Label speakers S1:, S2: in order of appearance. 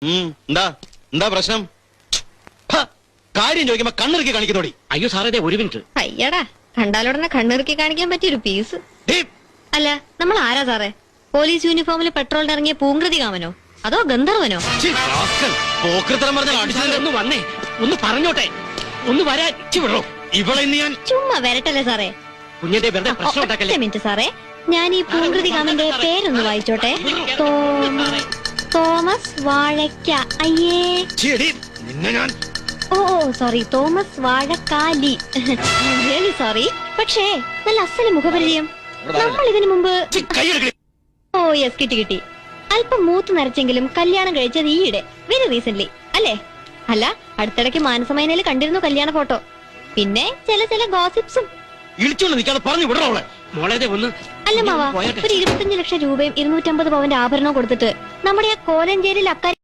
S1: എന്താ എന്താ പ്രശ്നം? കാര്യം ചോദിക്കുമ്പോ കണ്ണിറുക്കി കാണിക്കുന്നോടി.
S2: അയ്യോ സാറേ ഒരു മിനിറ്റ്.
S3: അയ്യടാ, കണ്ടാലുടനെ കണ്ണിറുക്കി കാണിക്കാൻ പറ്റിയൊരു പീസ്. അല്ല, നമ്മൾ ആരാ സാറേ? പോലീസ് യൂണിഫോമിൽ പെട്രോളിന് ഇറങ്ങിയ പൂങ്കൃതി കാമനോ അതോ ഗന്ധർവനോ?
S2: ഒന്ന് വന്നേ, ഒന്ന് പറഞ്ഞോട്ടെ, ഒന്ന് വരാൻ വിടോ.
S1: ഇവളെ ഞാൻ
S3: ചുമ്മാ വരട്ടല്ലേ സാറേ.
S2: കുഞ്ഞിന്റെ വെറുതെ പ്രശ്നം ഉണ്ടാക്കല്ലേ.
S3: മിനിറ്റ് സാറേ, ഞാൻ ഈ പൂങ്കൃതി കാമന്റെ പേരൊന്ന് വായിച്ചോട്ടെ. തോമസ് വാഴക്ക. അയ്യേ, oh sorry, Thomas Vazhakkali. Really sorry. പക്ഷേ നല്ല അസല് മുഖപരിചയം. നമ്മൾ ഇതിനു മുമ്പ് ഓ യെസ്, കിട്ടി. അല്പം മൂത്ത് നരച്ചെങ്കിലും കല്യാണം കഴിച്ചത് ഈയിടെ, വെരി റീസെന്റ് അല്ലേ? അല്ല, അടുത്തിടയ്ക്ക് മാനസമൈനയിൽ കണ്ടിരുന്നു കല്യാണ ഫോട്ടോ. പിന്നെ ചില ഗോസിപ്സും. അല്ല മാവാ, ഒരു 25 ലക്ഷം രൂപയും 250 പവന്റെ ആഭരണവും കൊടുത്തിട്ട് നമ്മുടെ ആ കോലഞ്ചേരിയിൽ അക്കാര്യം